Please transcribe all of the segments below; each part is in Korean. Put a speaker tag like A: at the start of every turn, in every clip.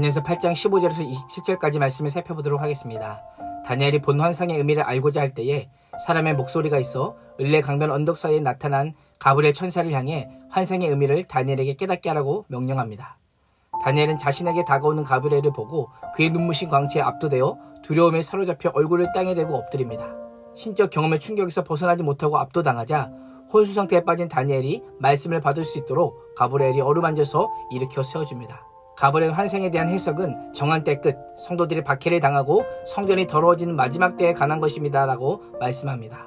A: 다니엘서 8장 15절에서 27절까지 말씀을 살펴보도록 하겠습니다. 다니엘이 본 환상의 의미를 알고자 할 때에 사람의 목소리가 있어 을레 강변 언덕 사이에 나타난 가브리엘 천사를 향해 환상의 의미를 다니엘에게 깨닫게 하라고 명령합니다. 다니엘은 자신에게 다가오는 가브리엘을 보고 그의 눈부신 광채에 압도되어 두려움에 사로잡혀 얼굴을 땅에 대고 엎드립니다. 신적 경험의 충격에서 벗어나지 못하고 압도당하자 혼수 상태에 빠진 다니엘이 말씀을 받을 수 있도록 가브리엘이 어루만져서 일으켜 세워줍니다. 가브리엘 환상에 대한 해석은 정한 때 끝, 성도들이 박해를 당하고 성전이 더러워지는 마지막 때에 관한 것입니다 라고 말씀합니다.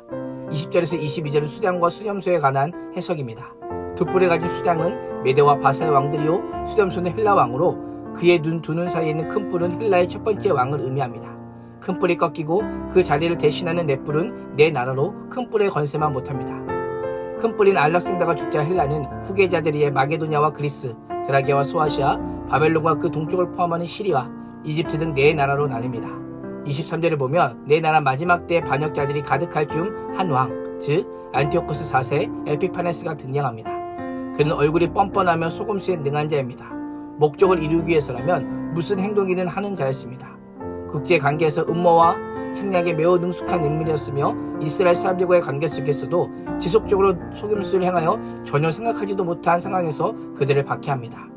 A: 20절에서 22절은 수장과 수렴소에 관한 해석입니다. 두 뿔을 가진 수장은 메대와 바사의 왕들이요, 수렴소는 헬라 왕으로 그의 두 눈 사이에 있는 큰 뿔은 헬라의 첫 번째 왕을 의미합니다. 큰 뿔이 꺾이고 그 자리를 대신하는 네 뿔은 네 나라로 큰 뿔의 권세만 못합니다. 큰 뿔인 알렉산더가 죽자 헬라는 후계자들이의 마게도냐와 그리스, 드라기아와 소아시아, 바벨론과 그 동쪽을 포함하는 시리아, 이집트 등 네 나라로 나뉩니다. 23절에 보면 네 나라 마지막 때의 반역자들이 가득할 중 한 왕, 즉 안티오코스 4세 에피파네스가 등장합니다. 그는 얼굴이 뻔뻔하며 속임수에 능한 자입니다. 목적을 이루기 위해서라면 무슨 행동이든 하는 자였습니다. 국제관계에서 음모와 책략에 매우 능숙한 인물이었으며 이스라엘 사람들과의 관계 속에서도 지속적으로 속임수를 행하여 전혀 생각하지도 못한 상황에서 그들을 박해합니다.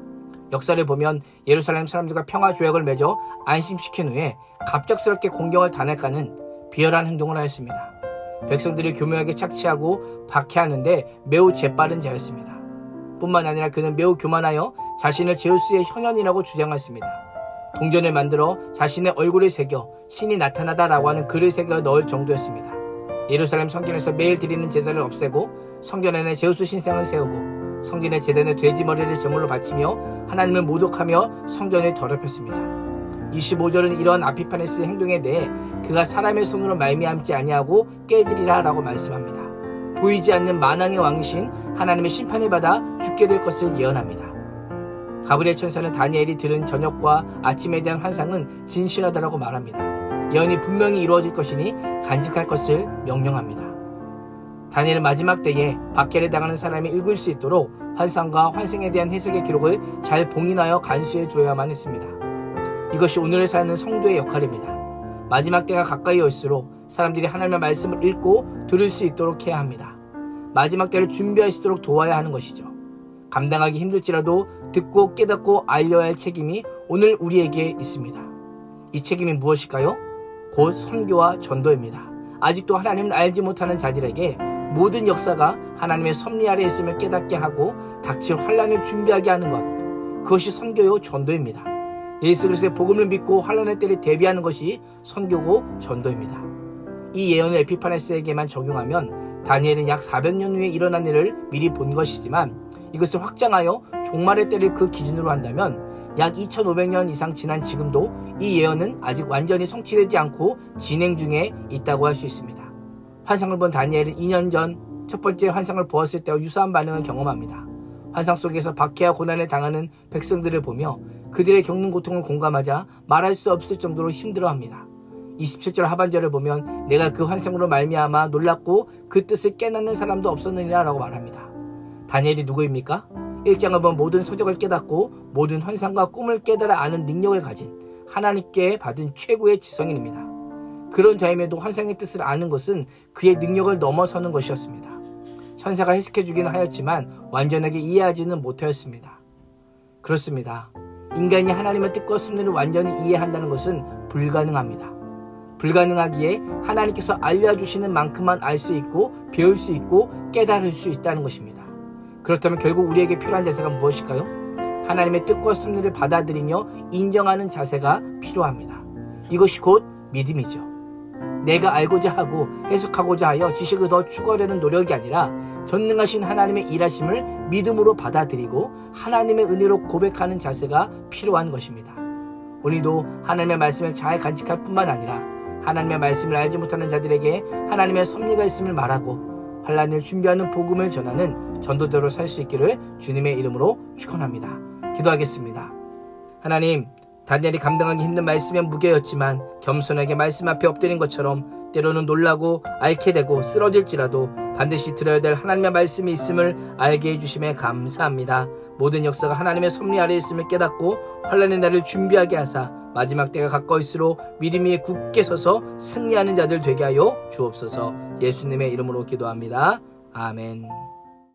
A: 역사를 보면 예루살렘 사람들과 평화조약을 맺어 안심시킨 후에 갑작스럽게 공경을 단행하는 비열한 행동을 하였습니다. 백성들을 교묘하게 착취하고 박해하는데 매우 재빠른 자였습니다. 뿐만 아니라 그는 매우 교만하여 자신을 제우스의 현현이라고 주장했습니다. 동전을 만들어 자신의 얼굴을 새겨 신이 나타나다라고 하는 글을 새겨 넣을 정도였습니다. 예루살렘 성전에서 매일 드리는 제사를 없애고 성전 안에 제우스 신상을 세우고 성전의 제단에 돼지 머리를 제물로 바치며 하나님을 모독하며 성전을 더럽혔습니다. 25절은 이러한 아피파네스의 행동에 대해 그가 사람의 손으로 말미암지 아니하고 깨지리라 라고 말씀합니다. 보이지 않는 만왕의 왕이신 하나님의 심판을 받아 죽게 될 것을 예언합니다. 가브리엘 천사는 다니엘이 들은 저녁과 아침에 대한 환상은 진실하다라고 말합니다. 예언이 분명히 이루어질 것이니 간직할 것을 명령합니다. 다니엘은 마지막 때에 박해를 당하는 사람이 읽을 수 있도록 환상과 환생에 대한 해석의 기록을 잘 봉인하여 간수해 주어야만 했습니다. 이것이 오늘의 사는 성도의 역할입니다. 마지막 때가 가까이 올수록 사람들이 하나님의 말씀을 읽고 들을 수 있도록 해야 합니다. 마지막 때를 준비할 수 있도록 도와야 하는 것이죠. 감당하기 힘들지라도 듣고 깨닫고 알려야 할 책임이 오늘 우리에게 있습니다. 이 책임이 무엇일까요? 곧 선교와 전도입니다. 아직도 하나님을 알지 못하는 자들에게 모든 역사가 하나님의 섭리 아래 있음을 깨닫게 하고 닥칠 환난을 준비하게 하는 것, 그것이 선교요 전도입니다. 예수 그리스도의 복음을 믿고 환난의 때를 대비하는 것이 선교고 전도입니다. 이 예언을 에피파네스에게만 적용하면 다니엘은 약 400년 후에 일어난 일을 미리 본 것이지만 이것을 확장하여 종말의 때를 그 기준으로 한다면 약 2500년 이상 지난 지금도 이 예언은 아직 완전히 성취되지 않고 진행 중에 있다고 할 수 있습니다. 환상을 본 다니엘은 2년 전 첫 번째 환상을 보았을 때와 유사한 반응을 경험합니다. 환상 속에서 박해와 고난을 당하는 백성들을 보며 그들의 겪는 고통을 공감하자 말할 수 없을 정도로 힘들어합니다. 27절 하반절을 보면 내가 그 환상으로 말미암아 놀랐고 그 뜻을 깨닫는 사람도 없었느니라 라고 말합니다. 다니엘이 누구입니까? 1장을 본 모든 서적을 깨닫고 모든 환상과 꿈을 깨달아 아는 능력을 가진 하나님께 받은 최고의 지성인입니다. 그런 자임에도 환상의 뜻을 아는 것은 그의 능력을 넘어서는 것이었습니다. 천사가 해석해주기는 하였지만 완전하게 이해하지는 못하였습니다. 그렇습니다. 인간이 하나님의 뜻과 섭리를 완전히 이해한다는 것은 불가능합니다. 불가능하기에 하나님께서 알려주시는 만큼만 알 수 있고 배울 수 있고 깨달을 수 있다는 것입니다. 그렇다면 결국 우리에게 필요한 자세가 무엇일까요? 하나님의 뜻과 섭리를 받아들이며 인정하는 자세가 필요합니다. 이것이 곧 믿음이죠. 내가 알고자 하고 해석하고자 하여 지식을 더 추구하려는 노력이 아니라 전능하신 하나님의 일하심을 믿음으로 받아들이고 하나님의 은혜로 고백하는 자세가 필요한 것입니다. 오늘도 하나님의 말씀을 잘 간직할 뿐만 아니라 하나님의 말씀을 알지 못하는 자들에게 하나님의 섭리가 있음을 말하고 환난을 준비하는 복음을 전하는 전도자로 살 수 있기를 주님의 이름으로 축원합니다. 기도하겠습니다. 하나님, 다니엘이 감당하기 힘든 말씀의 무게였지만 겸손하게 말씀 앞에 엎드린 것처럼 때로는 놀라고 앓게 되고 쓰러질지라도 반드시 들어야 될 하나님의 말씀이 있음을 알게 해주심에 감사합니다. 모든 역사가 하나님의 섭리 아래에 있음을 깨닫고 환난의 날을 준비하게 하사 마지막 때가 가까울수록 믿음 위에 굳게 서서 승리하는 자들 되게 하여 주옵소서. 예수님의 이름으로 기도합니다. 아멘.